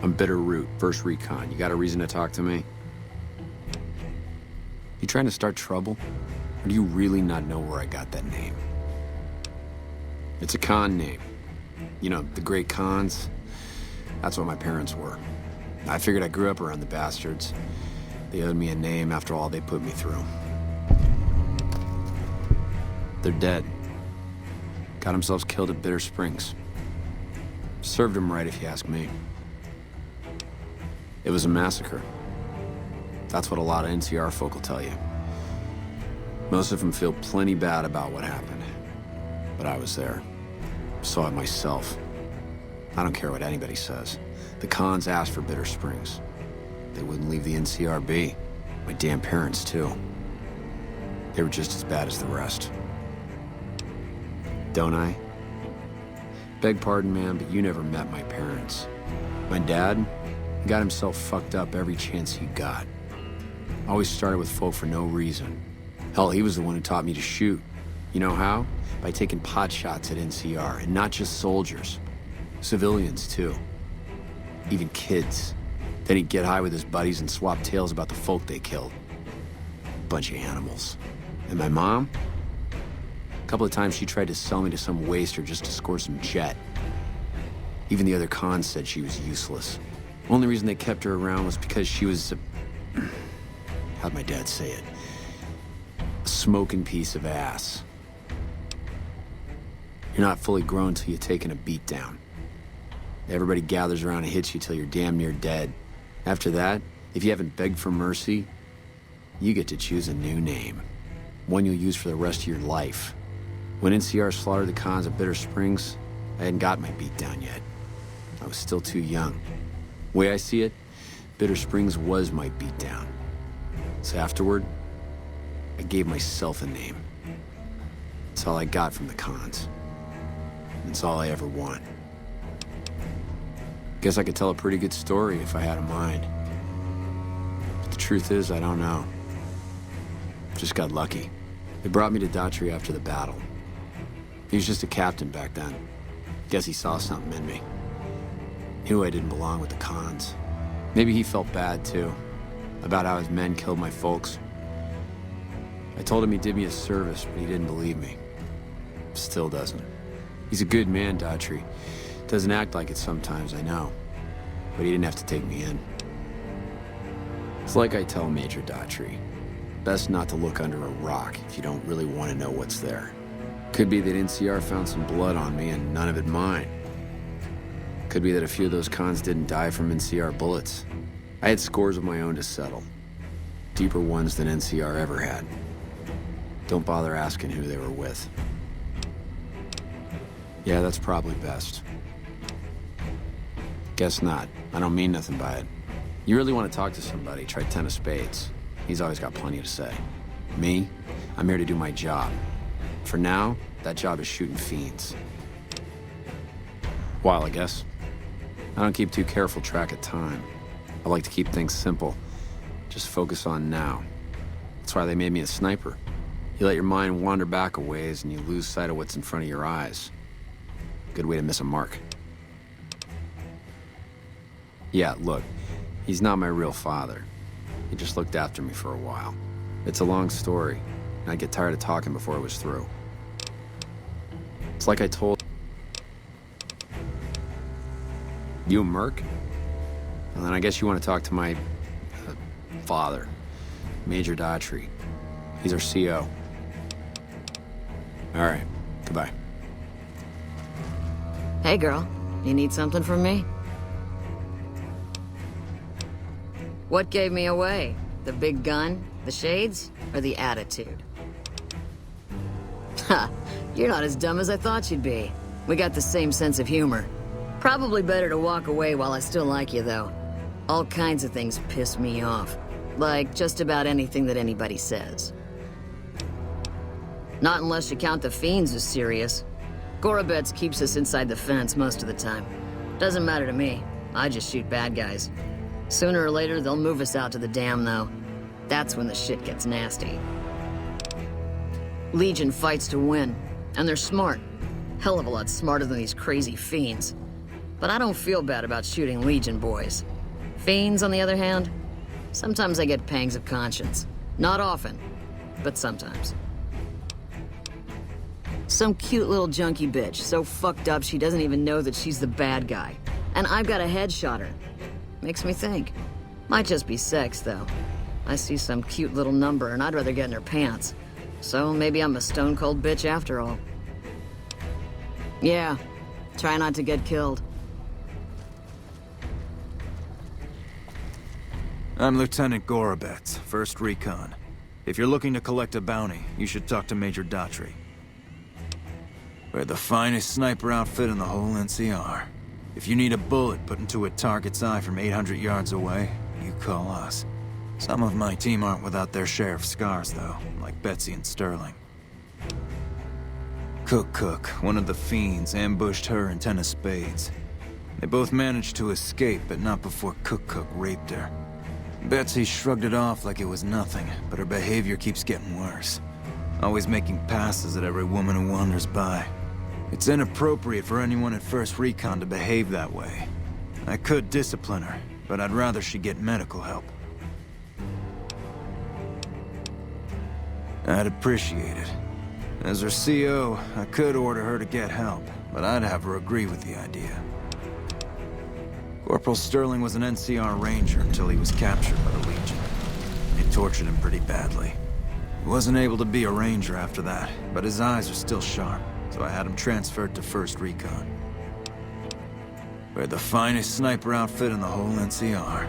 I'm Bitter Root, 1st Recon. You got a reason to talk to me? You trying to start trouble? Or do you really not know where I got that name? It's a con name. You know, the great cons. That's what my parents were. I figured I grew up around the bastards. They owed me a name after all they put me through. They're dead. Got themselves killed at Bitter Springs. Served them right, if you ask me. It was a massacre. That's what a lot of NCR folk will tell you. Most of them feel plenty bad about what happened. But I was there. Saw it myself. I don't care what anybody says. The cons asked for Bitter Springs. They wouldn't leave the NCR be. My damn parents, too. They were just as bad as the rest. Don't I? Beg pardon, man, but you never met my parents. My dad got himself fucked up every chance he got. Always started with folk for no reason. Hell, he was the one who taught me to shoot. You know how? By taking pot shots at NCR, and not just soldiers. Civilians, too. Even kids. Then he'd get high with his buddies and swap tales about the folk they killed. Bunch of animals. And my mom? A couple of times she tried to sell me to some waster just to score some jet. Even the other cons said she was useless. Only reason they kept her around was because she was how'd my dad say it? A smoking piece of ass. You're not fully grown till you've taken a beat down. Everybody gathers around and hits you till you're damn near dead. After that, if you haven't begged for mercy, you get to choose a new name. One you'll use for the rest of your life. When NCR slaughtered the cons at Bitter Springs, I hadn't got my beat down yet. I was still too young. Way I see it, Bitter Springs was my beat down. So afterward, I gave myself a name. It's all I got from the cons. It's all I ever want. Guess I could tell a pretty good story if I had a mind. But the truth is, I don't know. Just got lucky. They brought me to Daughtry after the battle. He was just a captain back then. Guess he saw something in me. Knew I didn't belong with the cons. Maybe he felt bad, too, about how his men killed my folks. I told him he did me a service, but he didn't believe me. Still doesn't. He's a good man, Daughtry. Doesn't act like it sometimes, I know. But he didn't have to take me in. It's like I tell Major Daughtry. Best not to look under a rock if you don't really want to know what's there. Could be that NCR found some blood on me and none of it mine. Could be that a few of those cons didn't die from NCR bullets. I had scores of my own to settle. Deeper ones than NCR ever had. Don't bother asking who they were with. Yeah, that's probably best. Guess not. I don't mean nothing by it. You really want to talk to somebody, try 10 of spades. He's always got plenty to say. Me? I'm here to do my job. For now, that job is shooting fiends. While, I guess. I don't keep too careful track of time. I like to keep things simple. Just focus on now. That's why they made me a sniper. You let your mind wander back a ways and you lose sight of what's in front of your eyes. Good way to miss a mark. Yeah, look, he's not my real father. He just looked after me for a while. It's a long story, and I'd get tired of talking before it was through. It's like I told you a merc? And then I guess you want to talk to my father, Major Daughtry. He's our CO. All right, goodbye. Hey, girl. You need something from me? What gave me away? The big gun, the shades, or the attitude? Ha! You're not as dumb as I thought you'd be. We got the same sense of humor. Probably better to walk away while I still like you, though. All kinds of things piss me off. Like just about anything that anybody says. Not unless you count the fiends as serious. Gorobets keeps us inside the fence most of the time. Doesn't matter to me. I just shoot bad guys. Sooner or later, they'll move us out to the dam, though. That's when the shit gets nasty. Legion fights to win, and they're smart. Hell of a lot smarter than these crazy fiends. But I don't feel bad about shooting Legion boys. Fiends, on the other hand, sometimes I get pangs of conscience. Not often, but sometimes. Some cute little junkie bitch, so fucked up she doesn't even know that she's the bad guy. And I've got a headshot her. Makes me think. Might just be sex, though. I see some cute little number and I'd rather get in her pants. So maybe I'm a stone-cold bitch after all. Yeah, try not to get killed. I'm Lieutenant Gorobets, 1st Recon. If you're looking to collect a bounty, you should talk to Major Daughtry. We're the finest sniper outfit in the whole NCR. If you need a bullet put into a target's eye from 800 yards away, you call us. Some of my team aren't without their share of scars, though, like Betsy and Sterling. Cook, one of the fiends, ambushed her and 10 of spades. They both managed to escape, but not before Cook raped her. Betsy shrugged it off like it was nothing, but her behavior keeps getting worse. Always making passes at every woman who wanders by. It's inappropriate for anyone at 1st Recon to behave that way. I could discipline her, but I'd rather she get medical help. I'd appreciate it. As her CO, I could order her to get help, but I'd have her agree with the idea. Corporal Sterling was an NCR Ranger until he was captured by the Legion. They tortured him pretty badly. He wasn't able to be a Ranger after that, but his eyes are still sharp, so I had him transferred to 1st Recon. We're the finest sniper outfit in the whole NCR.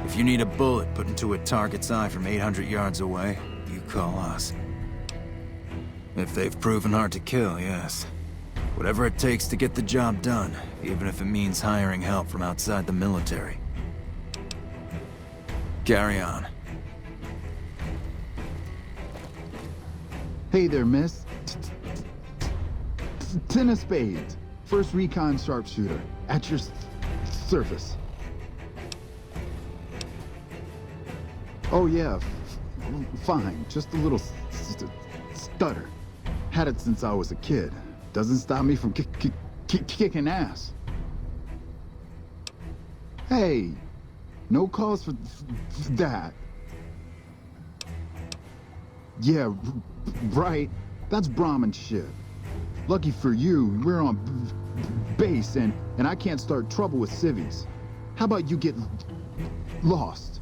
If you need a bullet put into a target's eye from 800 yards away, you call us. If they've proven hard to kill, yes. Whatever it takes to get the job done, even if it means hiring help from outside the military. Carry on. Hey there, miss. 10 of spades. 1st Recon sharpshooter. At your service. Oh yeah, fine. Just a little stutter. Had it since I was a kid. Doesn't stop me from kicking ass. Hey, no cause for that. Yeah, right. That's Brahmin shit. Lucky for you, we're on base and I can't start trouble with civvies. How about you get lost?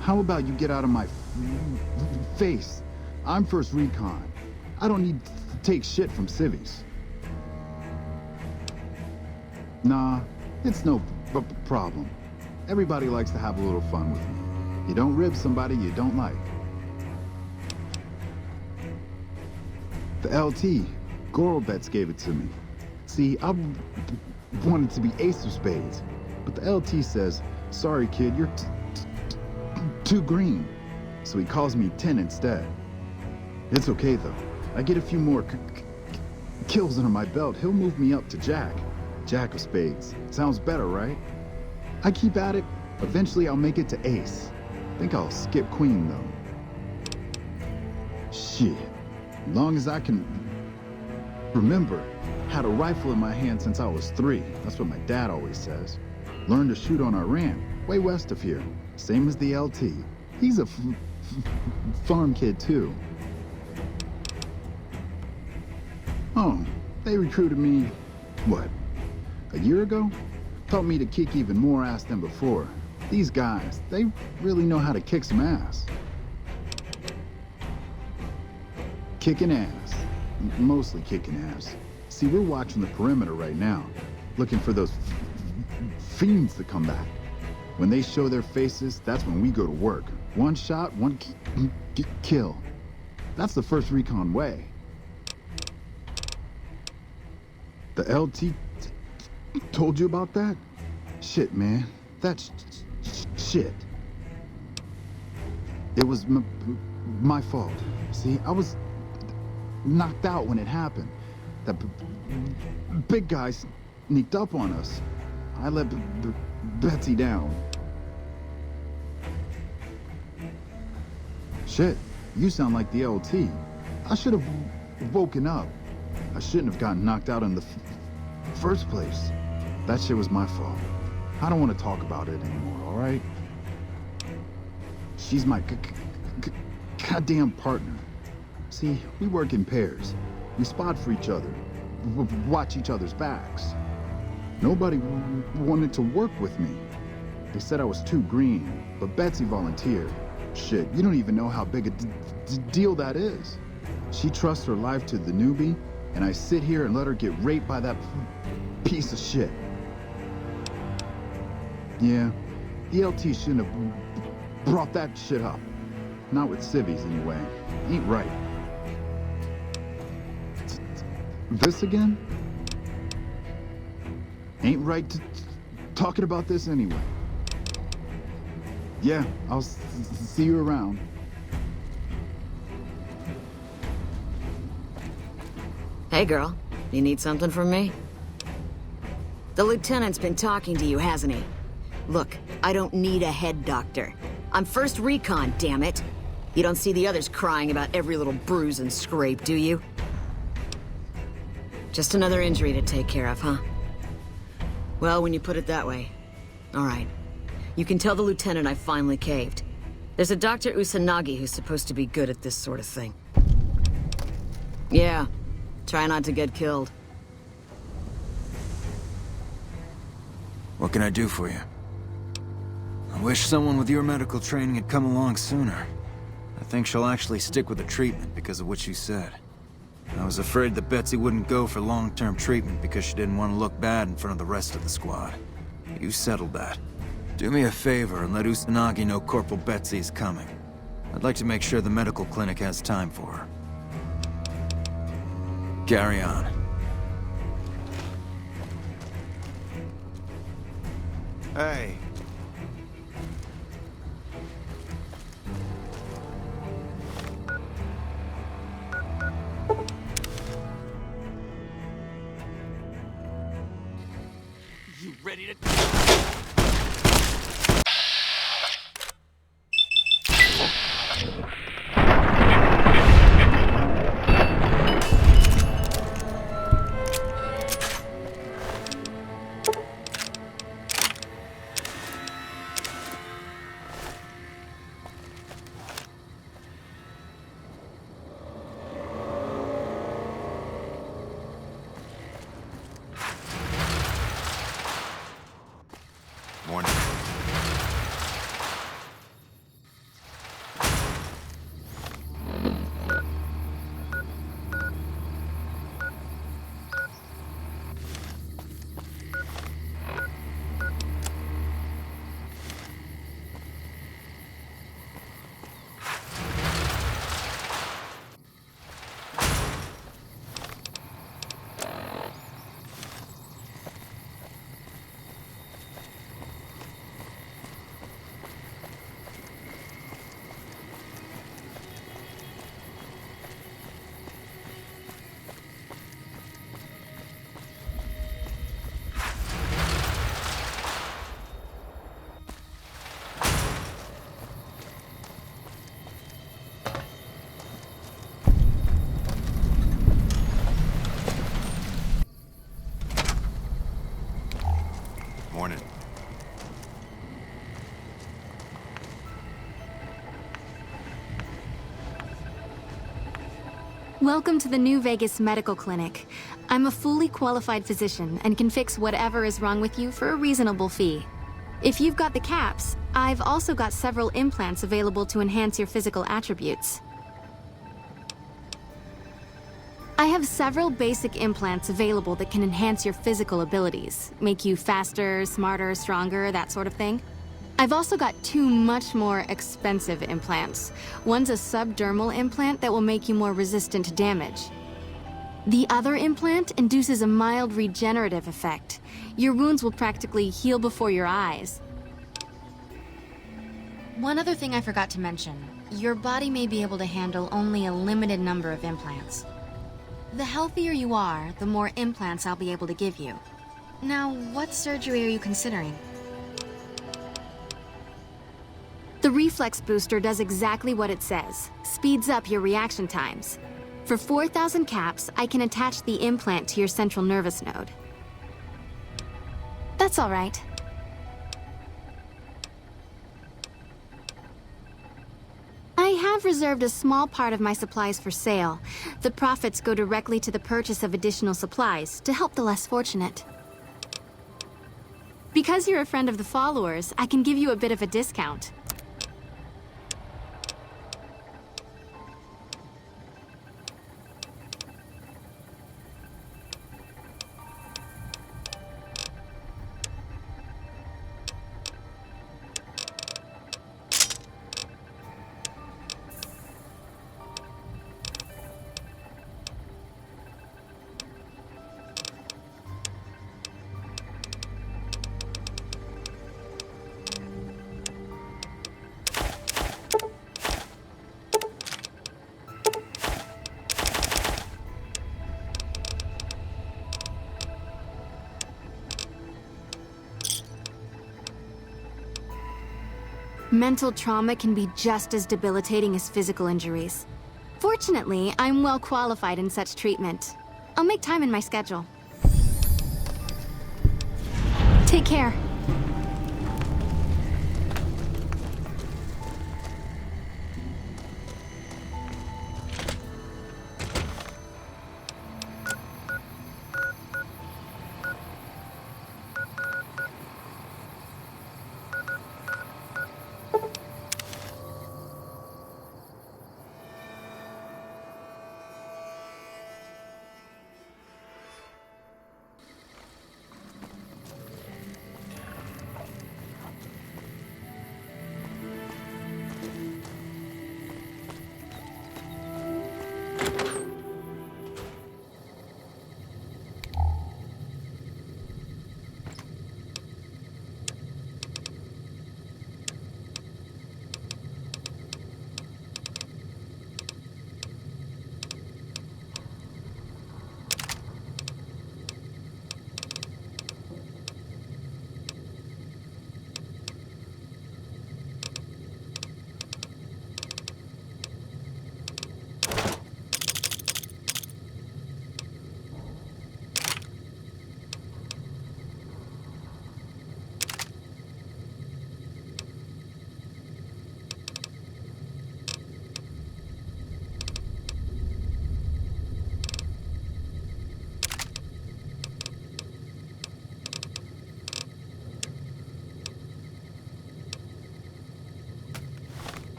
How about you get out of my face? I'm 1st Recon. I don't need to take shit from civvies. Nah, it's no problem. Everybody likes to have a little fun with me. You don't rib somebody you don't like. The LT, Gorobets gave it to me. See, I wanted to be ace of spades, but the LT says, sorry kid, you're too green. So he calls me 10 instead. It's okay though. I get a few more kills under my belt, he'll move me up to Jack. Jack of spades. Sounds better, right? I keep at it. Eventually I'll make it to ace. Think I'll skip queen though. Shit. As long as I can remember, had a rifle in my hand since I was 3. That's what my dad always says. Learned to shoot on our ranch, way west of here. Same as the LT. He's a farm kid too. Oh, they recruited me, what, a year ago? Taught me to kick even more ass than before. These guys, they really know how to kick some ass. Kicking ass. Mostly kicking ass. See, we're watching the perimeter right now, looking for those fiends to come back. When they show their faces, that's when we go to work. One shot, one kill. That's the 1st Recon way. The LT told you about that? Shit, man. That's shit. It was my fault. See, I was knocked out when it happened. That big guy sneaked up on us. I let Betsy down. Shit, you sound like the LT. I should have woken up. I shouldn't have gotten knocked out in the First place, that shit was my fault. I don't want to talk about it anymore, all right? She's my goddamn partner. See, we work in pairs. We spot for each other, watch each other's backs. Nobody wanted to work with me. They said I was too green, but Betsy volunteered. Shit, you don't even know how big a deal that is. She trusts her life to the newbie, and I sit here and let her get raped by that piece of shit. Yeah, the LT shouldn't have brought that shit up. Not with civvies, anyway. Ain't right. This again? Ain't right talking about this anyway. Yeah, I'll see you around. Hey, girl. You need something from me? The lieutenant's been talking to you, hasn't he? Look, I don't need a head doctor. I'm first recon, damn it. You don't see the others crying about every little bruise and scrape, do you? Just another injury to take care of, huh? Well, when you put it that way. All right. You can tell the lieutenant I finally caved. There's a Dr. Usanagi who's supposed to be good at this sort of thing. Yeah. Try not to get killed. What can I do for you? I wish someone with your medical training had come along sooner. I think she'll actually stick with the treatment because of what you said. I was afraid that Betsy wouldn't go for long-term treatment because she didn't want to look bad in front of the rest of the squad. You settled that. Do me a favor and let Usanagi know Corporal Betsy is coming. I'd like to make sure the medical clinic has time for her. Carry on. Hey. You ready to... Morning. Morning. Welcome to the New Vegas Medical Clinic. I'm a fully qualified physician and can fix whatever is wrong with you for a reasonable fee. If you've got the caps, I've also got several implants available to enhance your physical attributes. I have several basic implants available that can enhance your physical abilities, make you faster, smarter, stronger, that sort of thing. I've also got two much more expensive implants. One's a subdermal implant that will make you more resistant to damage. The other implant induces a mild regenerative effect. Your wounds will practically heal before your eyes. One other thing I forgot to mention. Your body may be able to handle only a limited number of implants. The healthier you are, the more implants I'll be able to give you. Now, what surgery are you considering? The Reflex Booster does exactly what it says. Speeds up your reaction times. For 4,000 caps, I can attach the implant to your central nervous node. That's all right. I have reserved a small part of my supplies for sale. The profits go directly to the purchase of additional supplies to help the less fortunate. Because you're a friend of the followers, I can give you a bit of a discount. Mental trauma can be just as debilitating as physical injuries. Fortunately, I'm well qualified in such treatment. I'll make time in my schedule. Take care.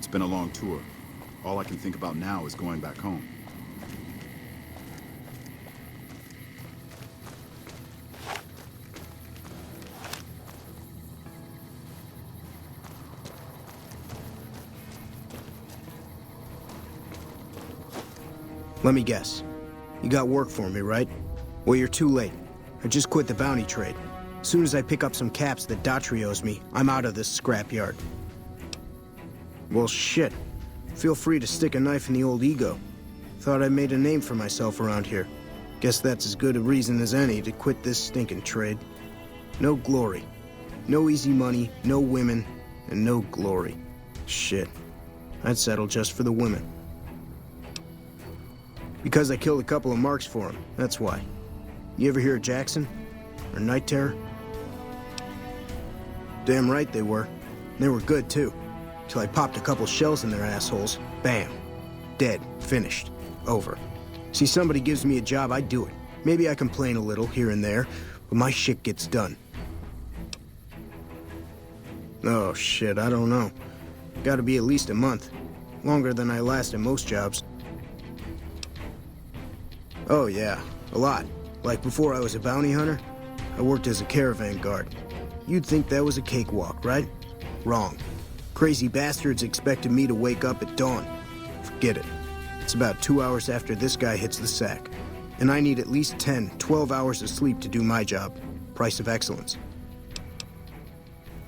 It's been a long tour. All I can think about now is going back home. Let me guess. You got work for me, right? Well, you're too late. I just quit the bounty trade. As soon as I pick up some caps that Daughtry owes me, I'm out of this scrapyard. Well, shit. Feel free to stick a knife in the old ego. Thought I made a name for myself around here. Guess that's as good a reason as any to quit this stinking trade. No glory. No easy money, no women, and no glory. Shit. I'd settle just for the women. Because I killed a couple of marks for him, that's why. You ever hear of Jackson? Or Night Terror? Damn right they were. They were good, too. Till I popped a couple shells in their assholes. Bam. Dead. Finished. Over. See, somebody gives me a job, I do it. Maybe I complain a little here and there, but my shit gets done. Oh, shit, I don't know. Gotta be at least a month. Longer than I last at most jobs. Oh, yeah. A lot. Like before I was a bounty hunter, I worked as a caravan guard. You'd think that was a cakewalk, right? Wrong. Crazy bastards expected me to wake up at dawn. Forget it. It's about 2 hours after this guy hits the sack. And I need at least 10, 12 hours of sleep to do my job. Price of excellence.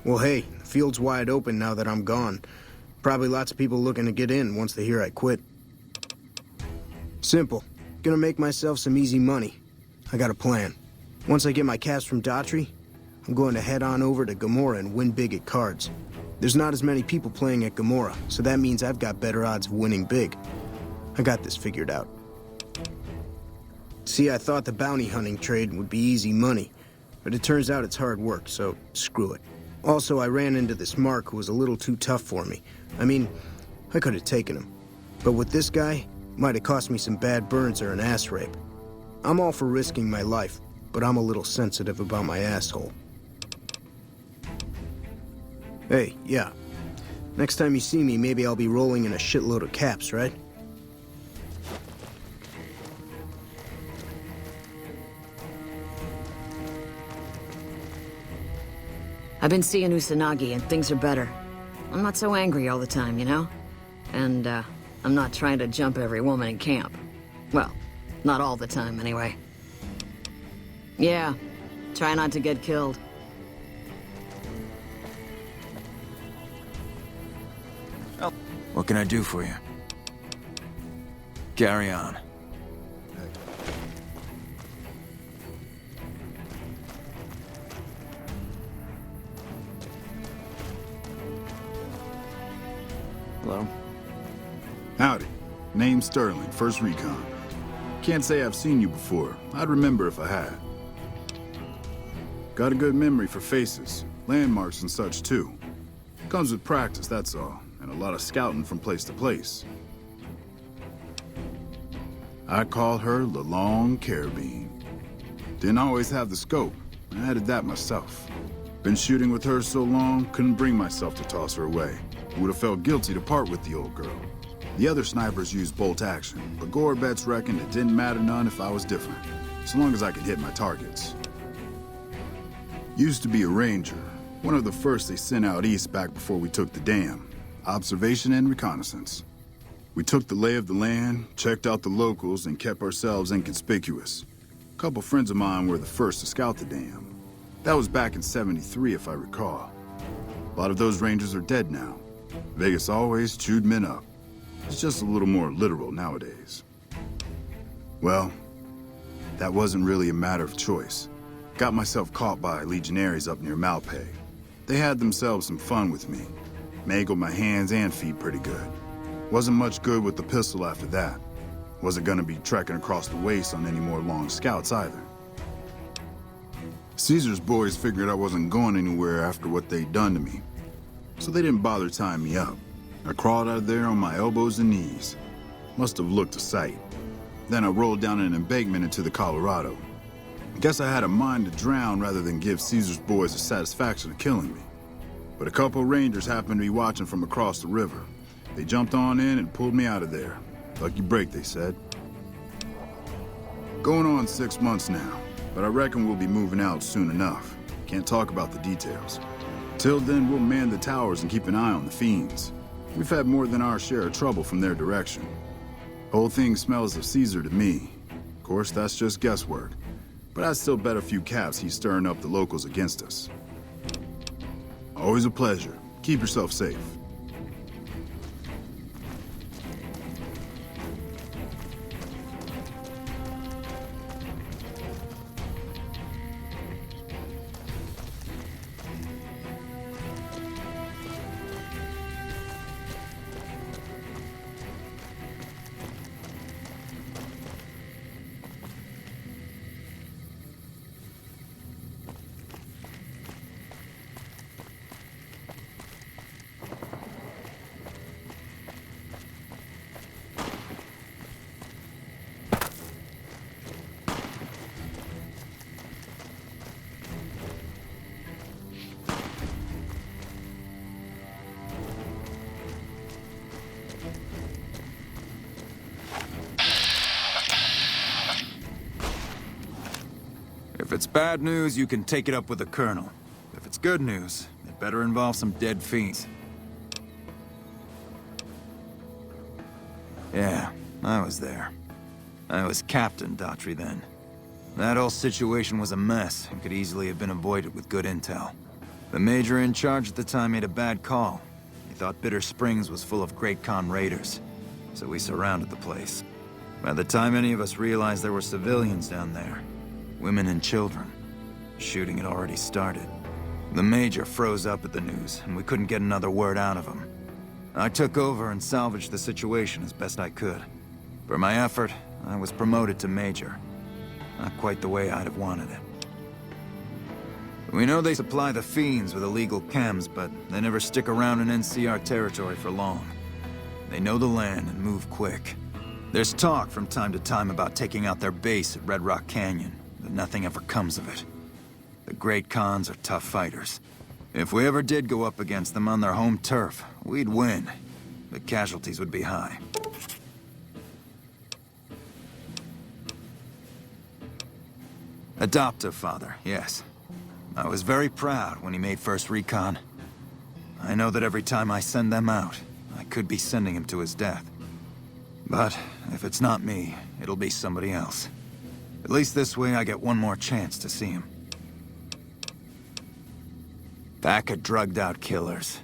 Well, hey, the field's wide open now that I'm gone. Probably lots of people looking to get in once they hear I quit. Simple. Gonna make myself some easy money. I got a plan. Once I get my caps from Daughtry, I'm going to head on over to Gomorrah and win big at cards. There's not as many people playing at Gomorrah, so that means I've got better odds of winning big. I got this figured out. See, I thought the bounty hunting trade would be easy money, but it turns out it's hard work, so screw it. Also, I ran into this Mark who was a little too tough for me. I mean, I could have taken him. But with this guy, might have cost me some bad burns or an ass rape. I'm all for risking my life, but I'm a little sensitive about my asshole. Hey, yeah. Next time you see me, maybe I'll be rolling in a shitload of caps, right? I've been seeing Usanagi, and things are better. I'm not so angry all the time, you know? And, I'm not trying to jump every woman in camp. Well, not all the time, anyway. Yeah, try not to get killed. What can I do for you? Carry on. Hello? Howdy. Name's Sterling, first Recon. Can't say I've seen you before. I'd remember if I had. Got a good memory for faces, landmarks and such too. Comes with practice, that's all, and a lot of scouting from place to place. I call her the Long Carabine. Didn't always have the scope. I added that myself. Been shooting with her so long, couldn't bring myself to toss her away. Would have felt guilty to part with the old girl. The other snipers used bolt action, but Gorobets reckoned it didn't matter none if I was different, so long as I could hit my targets. Used to be a ranger, one of the first they sent out east back before we took the dam. Observation and reconnaissance. We took the lay of the land, checked out the locals, and kept ourselves inconspicuous. A couple friends of mine were the first to scout the dam. That was back in '73, if I recall. A lot of those rangers are dead now. Vegas always chewed men up. It's just a little more literal nowadays. Well, that wasn't really a matter of choice. Got myself caught by legionaries up near Malpay. They had themselves some fun with me. Mangled my hands and feet pretty good. Wasn't much good with the pistol after that. Wasn't gonna be trekking across the waste on any more long scouts either. Caesar's boys figured I wasn't going anywhere after what they'd done to me, so they didn't bother tying me up. I crawled out of there on my elbows and knees. Must have looked a sight. Then I rolled down an embankment into the Colorado. Guess I had a mind to drown rather than give Caesar's boys the satisfaction of killing me. But a couple rangers happened to be watching from across the river. They jumped on in and pulled me out of there. Lucky break, they said. Going on 6 months now, but I reckon we'll be moving out soon enough. Can't talk about the details. Till then, we'll man the towers and keep an eye on the fiends. We've had more than our share of trouble from their direction. Whole thing smells of Caesar to me. Of course, that's just guesswork. But I'd still bet a few caps he's stirring up the locals against us. Always a pleasure. Keep yourself safe. If it's bad news, you can take it up with the Colonel. If it's good news, it better involve some dead fiends. Yeah, I was there. I was Captain Daughtry then. That whole situation was a mess and could easily have been avoided with good intel. The Major in charge at the time made a bad call. He thought Bitter Springs was full of Recon raiders, so we surrounded the place. By the time any of us realized there were civilians down there, women and children, shooting had already started. The Major froze up at the news, and we couldn't get another word out of him. I took over and salvaged the situation as best I could. For my effort, I was promoted to Major. Not quite the way I'd have wanted it. We know they supply the fiends with illegal chems, but they never stick around in NCR territory for long. They know the land and move quick. There's talk from time to time about taking out their base at Red Rock Canyon, but nothing ever comes of it. The Great Khans are tough fighters. If we ever did go up against them on their home turf, we'd win. The casualties would be high. Adoptive father, yes. I was very proud when he made first Recon. I know that every time I send them out, I could be sending him to his death. But if it's not me, it'll be somebody else. At least this way I get one more chance to see him. Pack of drugged-out killers.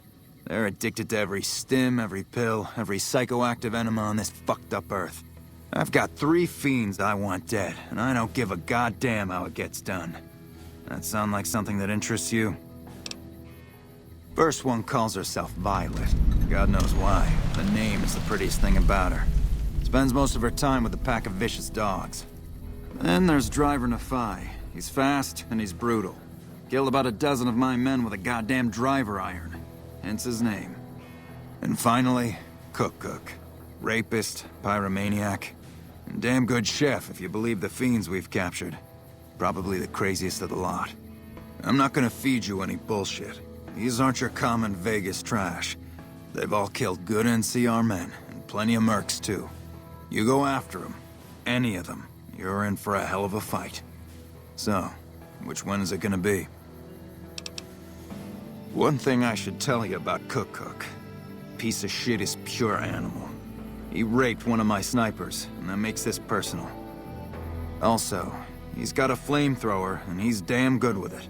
They're addicted to every stim, every pill, every psychoactive enema on this fucked-up Earth. I've got 3 fiends I want dead, and I don't give a goddamn how it gets done. That sound like something that interests you? First one calls herself Violet. God knows why. The name is the prettiest thing about her. Spends most of her time with a pack of vicious dogs. Then there's Driver Nafai. He's fast and he's brutal. Killed about a dozen of my men with a goddamn driver iron. Hence his name. And finally, Cook. Rapist, pyromaniac, and damn good chef if you believe the fiends we've captured. Probably the craziest of the lot. I'm not gonna feed you any bullshit. These aren't your common Vegas trash. They've all killed good NCR men, and plenty of mercs too. You go after them, any of them, you're in for a hell of a fight. So, which one is it gonna be? One thing I should tell you about Cook. Piece of shit is pure animal. He raped one of my snipers, and that makes this personal. Also, he's got a flamethrower, and he's damn good with it.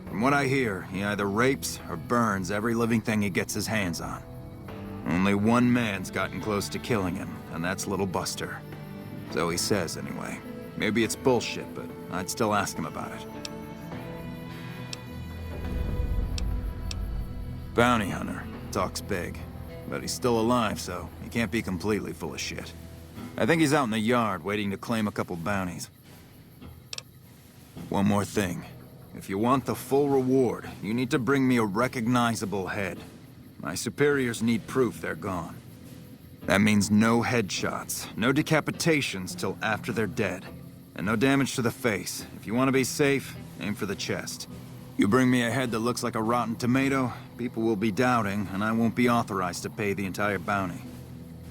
From what I hear, he either rapes or burns every living thing he gets his hands on. Only one man's gotten close to killing him, and that's Little Buster. So he says, anyway. Maybe it's bullshit, but I'd still ask him about it. Bounty hunter. Talks big. But he's still alive, so he can't be completely full of shit. I think he's out in the yard, waiting to claim a couple bounties. One more thing. If you want the full reward, you need to bring me a recognizable head. My superiors need proof they're gone. That means no headshots, no decapitations till after they're dead, and no damage to the face. If you want to be safe, aim for the chest. You bring me a head that looks like a rotten tomato, People will be doubting, and I won't be authorized to pay the entire bounty.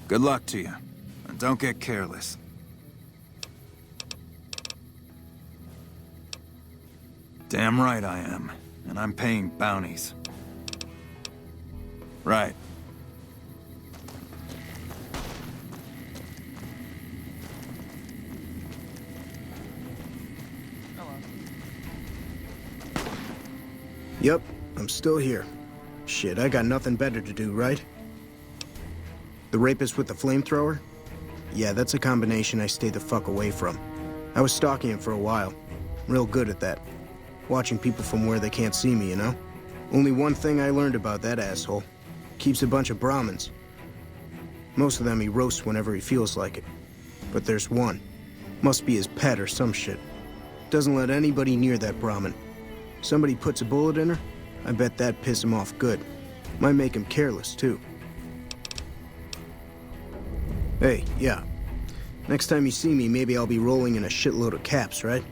Good luck to you, and don't get careless. Damn right I am, and I'm paying bounties. Right. Yep, I'm still here. Shit, I got nothing better to do, right? The rapist with the flamethrower? Yeah, that's a combination I stay the fuck away from. I was stalking him for a while. Real good at that. Watching people from where they can't see me, you know? Only one thing I learned about that asshole. Keeps a bunch of Brahmins. Most of them he roasts whenever he feels like it. But there's one. Must be his pet or some shit. Doesn't let anybody near that Brahmin. Somebody puts a bullet in her, I bet that'd piss him off good. Might make him careless, too. Hey, yeah. Next time you see me, maybe I'll be rolling in a shitload of caps, right?